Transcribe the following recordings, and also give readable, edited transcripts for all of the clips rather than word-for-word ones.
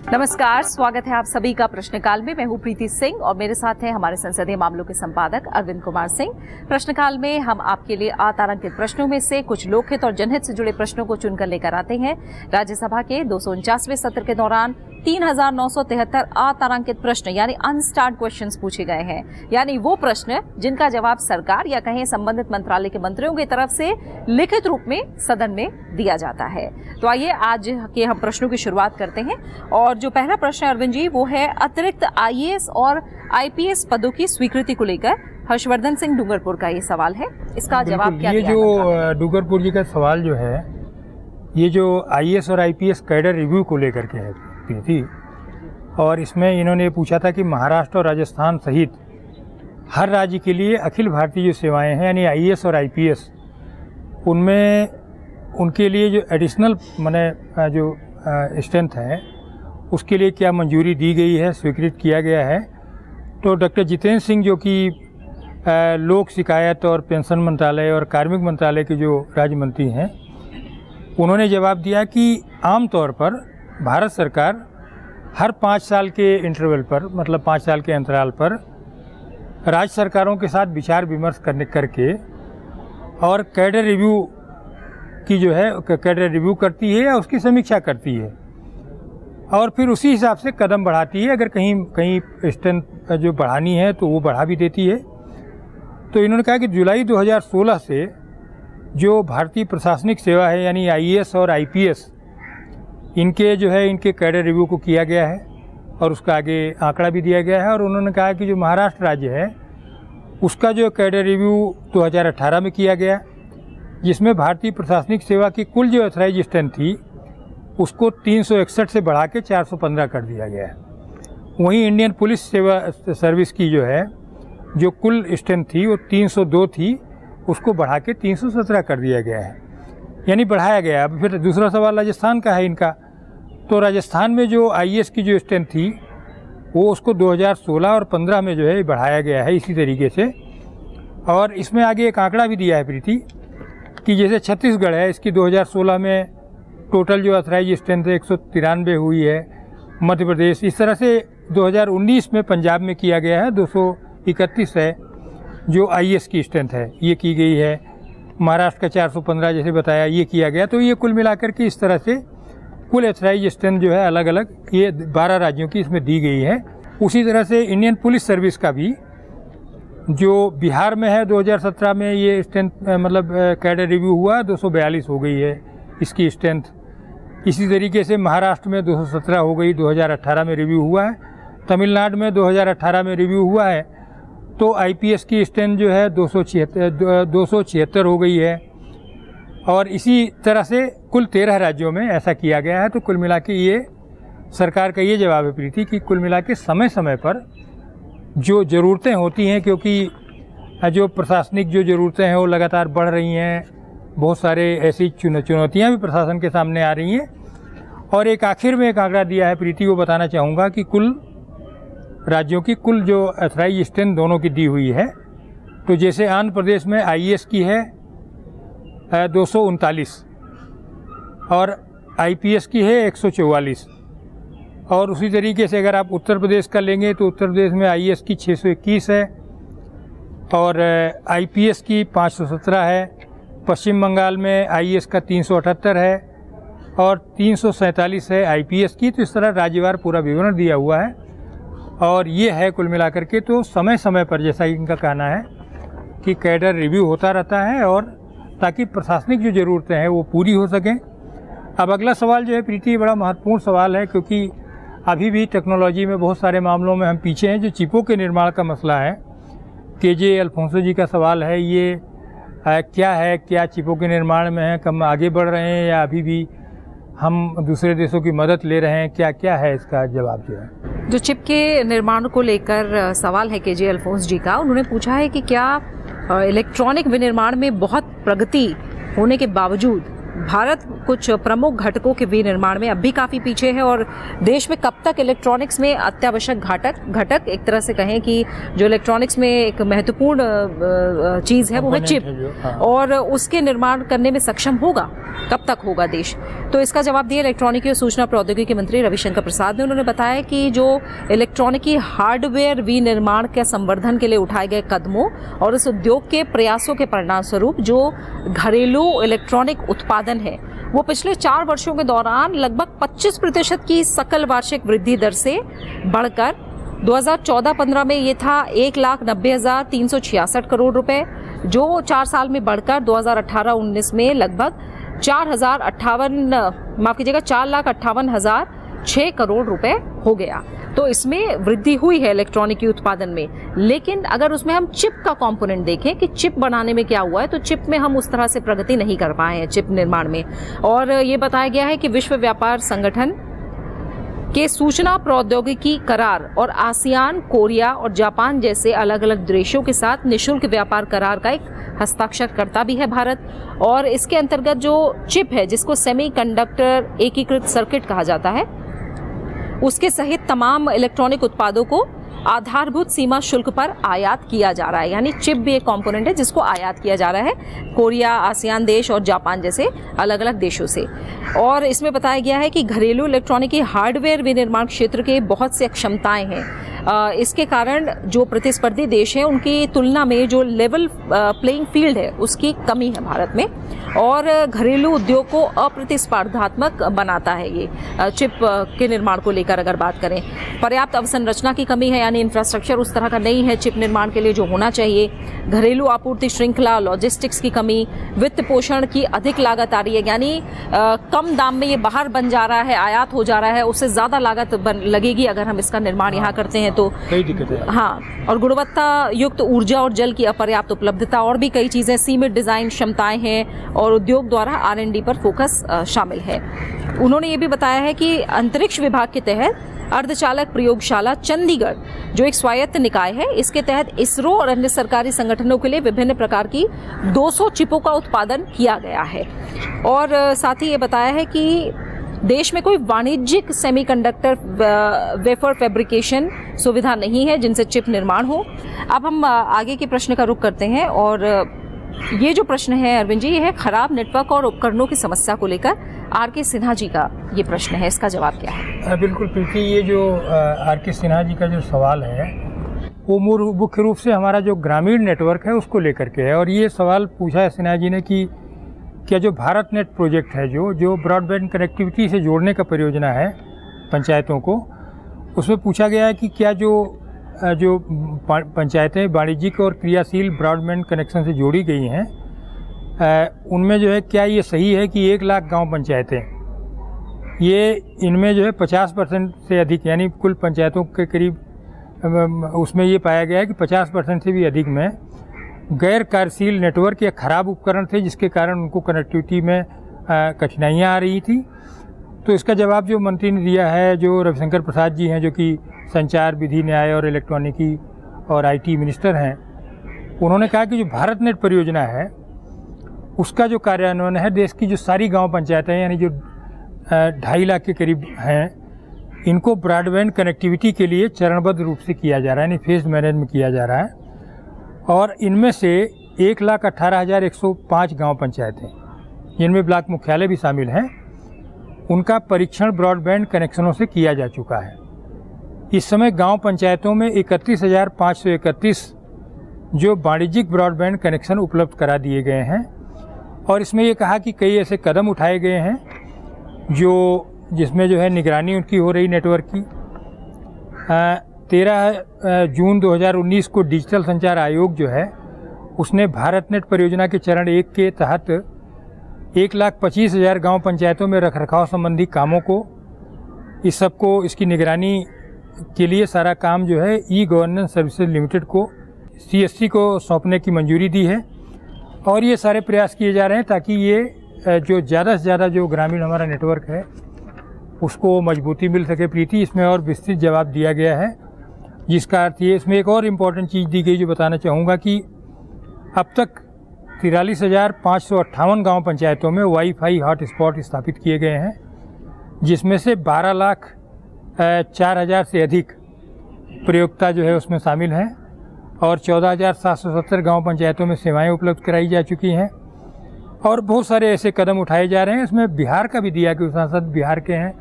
नमस्कार, स्वागत है आप सभी का प्रश्नकाल में। मैं हूं प्रीति सिंह और मेरे साथ हैं हमारे संसदीय मामलों के संपादक अरविंद कुमार सिंह। प्रश्नकाल में हम आपके लिए अतारांकित प्रश्नों में से कुछ लोकहित और जनहित से जुड़े प्रश्नों को चुनकर लेकर आते हैं। राज्यसभा के 249वें सत्र के दौरान 3973 अतारांकित प्रश्न यानी अनस्टार्ड क्वेश्चंस पूछे गए हैं, यानी वो प्रश्न जिनका जवाब सरकार या कहें संबंधित मंत्रालय के मंत्रियों की तरफ से लिखित रूप में सदन में दिया जाता है। तो आइए आज के हम प्रश्नों की शुरुआत करते हैं। और जो पहला प्रश्न है अरविंद जी, वो है अतिरिक्त आईएएस और आईपीएस पदों की स्वीकृति को लेकर हर्षवर्धन सिंह डूंगरपुर का ये सवाल है। इसका जवाब क्या? ये जो डूंगरपुर जी का सवाल जो है, ये जो आईएएस और आईपीएस कैडर रिव्यू को लेकर के है थी, और इसमें इन्होंने पूछा था कि महाराष्ट्र और राजस्थान सहित हर राज्य के लिए अखिल भारतीय जो सेवाएं हैं यानी आईएएस और आईपीएस, उनमें उनके लिए जो एडिशनल माने जो स्ट्रेंथ है उसके लिए क्या मंजूरी दी गई है, स्वीकृत किया गया है। तो डॉक्टर जितेंद्र सिंह जो कि लोक शिकायत और पेंशन मंत्रालय और कार्मिक मंत्रालय के जो राज्य मंत्री हैं, उन्होंने जवाब दिया कि आमतौर पर भारत सरकार हर 5 साल के इंटरवल पर, मतलब 5 साल के अंतराल पर राज्य सरकारों के साथ विचार विमर्श करके और कैडर रिव्यू की जो है कैडर रिव्यू करती है या उसकी समीक्षा करती है और फिर उसी हिसाब से कदम बढ़ाती है। अगर कहीं स्ट्रेंथ जो बढ़ानी है तो वो बढ़ा भी देती है। तो इन्होंने कहा कि जुलाई 2016 से जो भारतीय प्रशासनिक सेवा है यानी आईएएस और आईपीएस, इनके जो है इनके कैडर रिव्यू को किया गया है और उसका आगे आंकड़ा भी दिया गया है। और उन्होंने कहा कि जो महाराष्ट्र राज्य है उसका जो कैडर रिव्यू 2018 में किया गया, जिसमें भारतीय प्रशासनिक सेवा की कुल जो ऑथराइज स्ट्रेंथ थी उसको 361 से बढ़ा के 415 कर दिया गया है। वहीं इंडियन पुलिस सेवा सर्विस की जो है जो कुल स्ट्रेंथ थी वो 302 थी, उसको बढ़ा के 317 कर दिया गया है, यानी बढ़ाया गया। अब फिर दूसरा सवाल राजस्थान का है इनका। तो राजस्थान में जो आईएएस की जो स्ट्रेंथ थी वो उसको 2016 और 15 में जो है बढ़ाया गया है इसी तरीके से। और इसमें आगे एक आंकड़ा भी दिया है प्रीति कि जैसे छत्तीसगढ़ है, इसकी 2016 में टोटल जो ऑथराइज स्ट्रेंथ है 193 हुई है। मध्य प्रदेश, इस तरह से 2019 में पंजाब में किया गया है 231 है जो आईएएस की स्ट्रेंथ है, ये की गई है। महाराष्ट्र का 415 जैसे बताया ये किया गया। तो ये कुल मिलाकर के इस तरह से कुल ऑथराइज स्ट्रेंथ जो है अलग अलग ये 12 राज्यों की इसमें दी गई है। उसी तरह से इंडियन पुलिस सर्विस का भी जो बिहार में है 2017 में ये स्ट्रेंथ मतलब कैडर रिव्यू हुआ 242 हो गई है इसकी स्ट्रेंथ। इसी तरीके से महाराष्ट्र में 217 हो गई, 2018 में रिव्यू हुआ है। तमिलनाडु में 2018 में रिव्यू हुआ है। तो आईपीएस की स्ट्रेंथ जो है 276 हो गई है। और इसी तरह से कुल 13 राज्यों में ऐसा किया गया है। तो कुल मिला के ये सरकार का ये जवाब है प्रीति कि कुल मिला के समय समय पर जो ज़रूरतें होती हैं, क्योंकि जो प्रशासनिक जो ज़रूरतें हैं वो लगातार बढ़ रही हैं, बहुत सारे ऐसी चुनौतियाँ भी प्रशासन के सामने आ रही हैं। और एक आखिर में एक आंकड़ा दिया है प्रीति, वो बताना चाहूँगा कि कुल राज्यों की कुल जो ऑथराइज स्ट्रेंथ दोनों की दी हुई है। तो जैसे आंध्र प्रदेश में आईएएस की है 239 और आईपीएस की है 144। और उसी तरीके से अगर आप उत्तर प्रदेश का लेंगे तो उत्तर प्रदेश में आईएएस की 621 है और आईपीएस की 517 है। पश्चिम बंगाल में आईएएस का 378 है और 347 है आईपीएस की। तो इस तरह राज्यवार पूरा विवरण दिया हुआ है और ये है कुल मिलाकर के। तो समय समय पर जैसा इनका कहना है कि कैडर रिव्यू होता रहता है और ताकि प्रशासनिक जो ज़रूरतें हैं वो पूरी हो सकें। अब अगला सवाल जो है प्रीति बड़ा महत्वपूर्ण सवाल है, क्योंकि अभी भी टेक्नोलॉजी में बहुत सारे मामलों में हम पीछे हैं। जो चिपों के निर्माण का मसला है, केजे अल्फोंसो जी का सवाल है, ये क्या है, क्या चिपों के निर्माण में है, कम आगे बढ़ रहे हैं या अभी भी हम दूसरे देशों की मदद ले रहे हैं, क्या है इसका जवाब जो है? जो चिप के निर्माण को लेकर सवाल है केजे अल्फोंस जी का, उन्होंने पूछा है कि क्या इलेक्ट्रॉनिक विनिर्माण में बहुत प्रगति होने के बावजूद भारत कुछ प्रमुख घटकों के विनिर्माण में अब भी काफ़ी पीछे है और देश में कब तक इलेक्ट्रॉनिक्स में अत्यावश्यक घटक एक तरह से कहें कि जो इलेक्ट्रॉनिक्स में एक महत्वपूर्ण चीज़ है वो है चिप, और उसके निर्माण करने में सक्षम होगा, कब तक होगा देश? तो इसका जवाब दिया इलेक्ट्रॉनिकी और सूचना प्रौद्योगिकी मंत्री रविशंकर प्रसाद ने। उन्होंने बताया कि जो इलेक्ट्रॉनिकी हार्डवेयर विनिर्माण के संवर्धन के लिए उठाए गए कदमों और इस उद्योग के प्रयासों के परिणाम स्वरूप जो घरेलू इलेक्ट्रॉनिक उत्पादन है वो पिछले 4 वर्षों के दौरान लगभग 25% की सकल वार्षिक वृद्धि दर से बढ़कर 2014-15 में ये था 1,90,366 करोड़ रुपए, जो 4 साल में बढ़कर 2018-19 में लगभग 4,58,006 करोड़ रुपए हो गया। तो इसमें वृद्धि हुई है इलेक्ट्रॉनिकी उत्पादन में। लेकिन अगर उसमें हम चिप का कंपोनेंट देखें कि चिप बनाने में क्या हुआ है, तो चिप में हम उस तरह से प्रगति नहीं कर पाए हैं चिप निर्माण में। और ये बताया गया है कि विश्व व्यापार संगठन के सूचना प्रौद्योगिकी करार और आसियान, कोरिया और जापान जैसे अलग अलग देशों के साथ निःशुल्क व्यापार करार का एक हस्ताक्षरकर्ता भी है भारत। और इसके अंतर्गत जो चिप है, जिसको सेमीकंडक्टर एकीकृत सर्किट कहा जाता है, उसके सहित तमाम इलेक्ट्रॉनिक उत्पादों को आधारभूत सीमा शुल्क पर आयात किया जा रहा है। यानी चिप भी एक कंपोनेंट है जिसको आयात किया जा रहा है कोरिया, आसियान देश और जापान जैसे अलग अलग देशों से। और इसमें बताया गया है कि घरेलू इलेक्ट्रॉनिकी हार्डवेयर विनिर्माण क्षेत्र के बहुत से क्षमताएं हैं। इसके कारण जो प्रतिस्पर्धी देश हैं उनकी तुलना में जो लेवल प्लेइंग फील्ड है उसकी कमी है भारत में, और घरेलू उद्योग को अप्रतिस्पर्धात्मक बनाता है ये चिप के निर्माण को लेकर। अगर बात करें, पर्याप्त अवसंरचना की कमी है, यानी इंफ्रास्ट्रक्चर उस तरह का नहीं है चिप निर्माण के लिए जो होना चाहिए। घरेलू आपूर्ति श्रृंखला, लॉजिस्टिक्स की कमी, वित्त पोषण की अधिक लागत आ रही है, यानी कम दाम में ये बाहर बन जा रहा है, आयात हो जा रहा है, उससे ज़्यादा लागत लगेगी अगर हम इसका निर्माण यहाँ करते हैं तो कई दिक्कतें। हाँ, और गुणवत्ता युक्त ऊर्जा और जल की अपर्याप्त उपलब्धता और भी कई चीज़ें, सीमित डिज़ाइन क्षमताएं हैं और उद्योग द्वारा R&D पर फोकस शामिल है। उन्होंने ये भी बताया है कि अंतरिक्ष विभाग के तहत अर्धचालक प्रयोगशाला चंडीगढ़, जो एक स्वायत्त निकाय है, इसके तहत इसरो और अन्य सरकारी संगठनों के लिए विभिन्न प्रकार की 200 चिपों का उत्पादन किया गया है। और साथ ही ये बताया है कि देश में कोई वाणिज्यिक सेमीकंडक्टर वेफर फैब्रिकेशन सुविधा नहीं है जिनसे चिप निर्माण हो। अब हम आगे के प्रश्न का रुख करते हैं, और ये जो प्रश्न है अरविंद जी, ये है खराब नेटवर्क और उपकरणों की समस्या को लेकर R.K. सिन्हा जी का ये प्रश्न है, इसका जवाब क्या है? बिल्कुल प्रीति, ये जो R.K. सिन्हा जी का जो सवाल है वो मुख्य रूप से हमारा जो ग्रामीण नेटवर्क है उसको लेकर के है। और ये सवाल पूछा है सिन्हा जी ने कि क्या जो भारत नेट प्रोजेक्ट है, जो ब्रॉडबैंड कनेक्टिविटी से जोड़ने का परियोजना है पंचायतों को, उसमें पूछा गया है कि क्या जो पंचायतें वाणिज्यिक और क्रियाशील ब्रॉडबैंड कनेक्शन से जोड़ी गई हैं, उनमें जो है क्या ये सही है कि 1 लाख गांव पंचायतें, ये इनमें जो है 50% से अधिक, यानी कुल पंचायतों के करीब, उसमें ये पाया गया है कि 50% से भी अधिक में गैर कार्यशील नेटवर्क या खराब उपकरण थे, जिसके कारण उनको कनेक्टिविटी में कठिनाइयाँ आ रही थी। तो इसका जवाब जो मंत्री ने दिया है, जो रविशंकर प्रसाद जी हैं, जो कि संचार, विधि, न्याय और इलेक्ट्रॉनिकी और IT मिनिस्टर हैं, उन्होंने कहा कि जो भारत नेट परियोजना है उसका जो कार्यान्वयन है देश की जो सारी गांव पंचायतें हैं, यानी जो 2.5 लाख के करीब हैं, इनको ब्रॉडबैंड कनेक्टिविटी के लिए चरणबद्ध रूप से किया जा रहा है, यानी फेज मैनेजमेंट किया जा रहा है। और इनमें से 1,18,105 गाँव पंचायतें, जिनमें ब्लॉक मुख्यालय भी शामिल हैं, उनका परीक्षण ब्रॉडबैंड कनेक्शनों से किया जा चुका है। इस समय गांव पंचायतों में 31,531 जो वाणिज्यिक ब्रॉडबैंड कनेक्शन उपलब्ध करा दिए गए हैं। और इसमें ये कहा कि कई ऐसे कदम उठाए गए हैं जिसमें जो है निगरानी उनकी हो रही नेटवर्क की। 13 जून 2019 को डिजिटल संचार आयोग जो है उसने भारत नेट परियोजना के चरण 1 के तहत 1,25,000 गाँव पंचायतों में रखरखाव संबंधी कामों को, इस सबको, इसकी निगरानी के लिए सारा काम जो है ई-गवर्नेंस सर्विसेज लिमिटेड को, CSC को सौंपने की मंजूरी दी है। और ये सारे प्रयास किए जा रहे हैं ताकि ये जो ज़्यादा से ज़्यादा जो ग्रामीण हमारा नेटवर्क है उसको मजबूती मिल सके। प्रीति, इसमें और विस्तृत जवाब दिया गया है, जिसका अर्थ ये, इसमें एक और इम्पॉर्टेंट चीज़ दी गई जो बताना चाहूँगा कि अब तक 43,558 गांव पंचायतों में वाईफाई हॉटस्पॉट स्थापित किए गए हैं, जिसमें से 12,04,000 से अधिक प्रयोक्ता जो है उसमें शामिल हैं और 14,770 गांव पंचायतों में सेवाएं उपलब्ध कराई जा चुकी हैं और बहुत सारे ऐसे कदम उठाए जा रहे हैं। इसमें बिहार का भी दिया कि सांसद बिहार के हैं,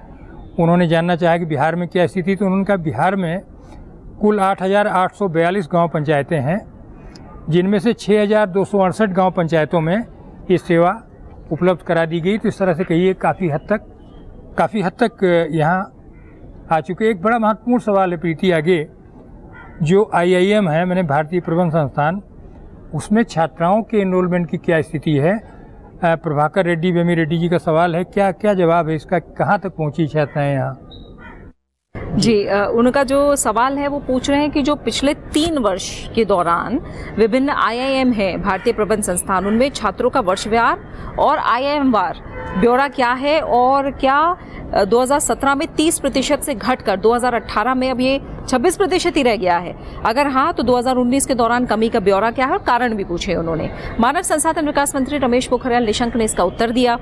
उन्होंने जानना चाहा कि बिहार में क्या स्थिति, तो उन्होंने कहा बिहार में कुल 8,842 गांव पंचायतें हैं, जिनमें से 6,268 गांव पंचायतों में ये सेवा उपलब्ध करा दी गई। तो इस तरह से कहिए काफ़ी हद तक यहाँ आ चुके। एक बड़ा महत्वपूर्ण सवाल है प्रीति आगे, जो IIM है, मैंने भारतीय प्रबंध संस्थान, उसमें छात्राओं के एनरोलमेंट की क्या स्थिति है। प्रभाकर रेड्डी, वेमी रेड्डी जी का सवाल है, क्या जवाब है इसका, कहाँ तक पहुँची छात्राएं यहाँ? जी, उनका जो सवाल है वो पूछ रहे हैं कि जो पिछले 3 वर्ष के दौरान विभिन्न IIM है, भारतीय प्रबंध संस्थान, उनमें छात्रों का वर्षवार और IIM वार ब्यौरा क्या है और क्या 2017 में 30% से घटकर 2018 में अब ये 26% ही रह गया है। अगर हाँ तो 2019 के दौरान कमी का ब्यौरा क्या है और कारण भी पूछे उन्होंने। मानव संसाधन विकास मंत्री रमेश पोखरियाल निशंक ने इसका उत्तर दिया।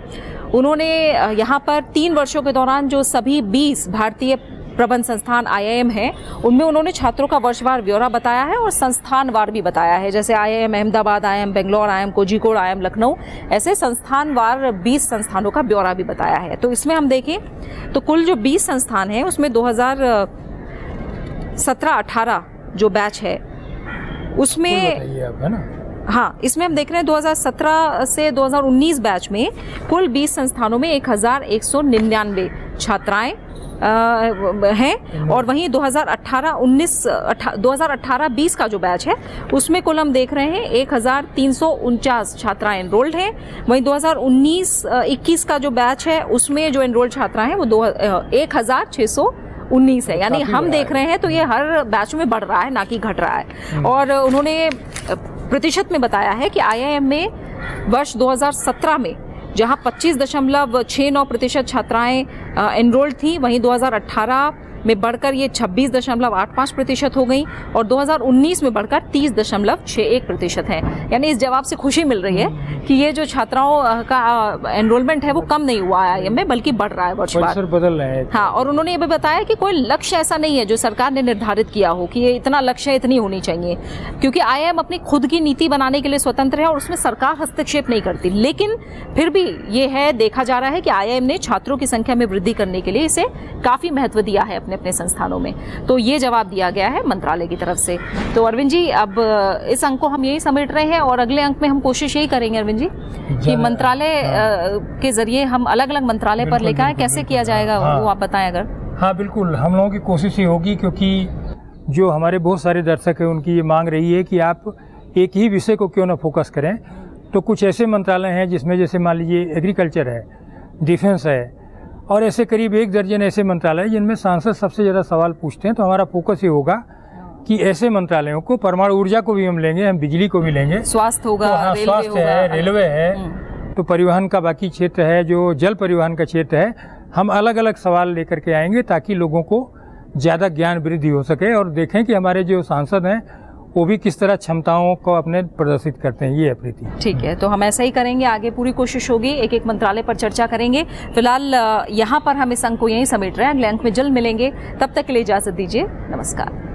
उन्होंने यहाँ पर 3 वर्षों के दौरान जो सभी 20 भारतीय प्रबंध संस्थान IIM है उनमें उन्होंने छात्रों का वर्षवार ब्यौरा बताया है और संस्थानवार भी बताया है, जैसे IIM Ahmedabad, IIM Bangalore, IIM Kozhikode, IIM Lucknow, ऐसे संस्थानवार 20 संस्थानों का ब्यौरा भी बताया है। तो इसमें हम देखें तो कुल जो 20 संस्थान हैं उसमें 2017-18 जो बैच है उसमें, है ना? हाँ, इसमें हम देख रहे हैं 2017 से 2019 बैच में कुल 20 संस्थानों में 1,199 छात्राएं हैं और वहीं 2018-20 का जो बैच है उसमें कुल हम देख रहे हैं 1,349 छात्राएं एनरोल्ड हैं। वहीं 2019-21 का जो बैच है उसमें जो एनरोल्ड छात्राएं हैं वो 1,619 है। यानी हम देख रहे हैं तो ये हर बैच में बढ़ रहा है, ना कि घट रहा है। और उन्होंने प्रतिशत में बताया है कि IIM में वर्ष 2017 में जहां 25.69% छात्राएं एनरोल्ड थी, वहीं 2018 में बढ़कर ये 26.85% हो गई और 2019 में बढ़कर 30.61% है। यानी इस जवाब से खुशी मिल रही है कि ये जो छात्राओं का एनरोलमेंट है वो कम नहीं हुआ है IIM में, बल्कि बढ़ रहा है वर्षवार, बदल रहे हैं। हाँ, और उन्होंने ये भी बताया कि कोई लक्ष्य ऐसा नहीं है जो सरकार ने निर्धारित किया हो कि ये इतना लक्ष्य इतनी होनी चाहिए, क्योंकि IIM अपनी खुद की नीति बनाने के लिए स्वतंत्र है और उसमें सरकार हस्तक्षेप नहीं करती। लेकिन फिर भी ये है, देखा जा रहा है कि IIM ने छात्रों की संख्या में वृद्धि करने के लिए इसे काफी महत्व दिया है अपने संस्थानों में। तो ये जवाब दिया गया है मंत्रालय की तरफ से। तो अरविंद जी, अब इस अंक को हम यही समेट रहे हैं और अगले अंक में हम कोशिश यही करेंगे अरविंद जी कि मंत्रालय के जरिए हम अलग अलग मंत्रालय पर लेकर आए, कैसे किया जाएगा वो आप बताएं अगर। हाँ बिल्कुल, हम लोगों की कोशिश ये होगी, क्योंकि जो हमारे बहुत सारे दर्शक हैं उनकी ये मांग रही है कि आप एक ही विषय को क्यों ना फोकस करें। तो कुछ ऐसे मंत्रालय हैं जिसमें जैसे मान लीजिए एग्रीकल्चर है, डिफेंस है और ऐसे करीब 1 दर्जन ऐसे मंत्रालय जिनमें सांसद सबसे ज़्यादा सवाल पूछते हैं। तो हमारा फोकस ये होगा कि ऐसे मंत्रालयों को, परमाणु ऊर्जा को भी हम लेंगे, हम बिजली को भी लेंगे, स्वास्थ्य होगा, तो हाँ, स्वास्थ्य है, रेलवे है, तो परिवहन का बाकी क्षेत्र है, जो जल परिवहन का क्षेत्र है, हम अलग अलग सवाल लेकर के आएंगे ताकि लोगों को ज़्यादा ज्ञान वृद्धि हो सके और देखें कि हमारे जो सांसद हैं वो भी किस तरह क्षमताओं को अपने प्रदर्शित करते हैं। ये है प्रीति। ठीक है, तो हम ऐसा ही करेंगे, आगे पूरी कोशिश होगी, एक एक मंत्रालय पर चर्चा करेंगे। फिलहाल यहाँ पर हम इस अंक को यहीं समेट रहे हैं, अगले अंक में जल्द मिलेंगे, तब तक के लिए इजाजत दीजिए, नमस्कार।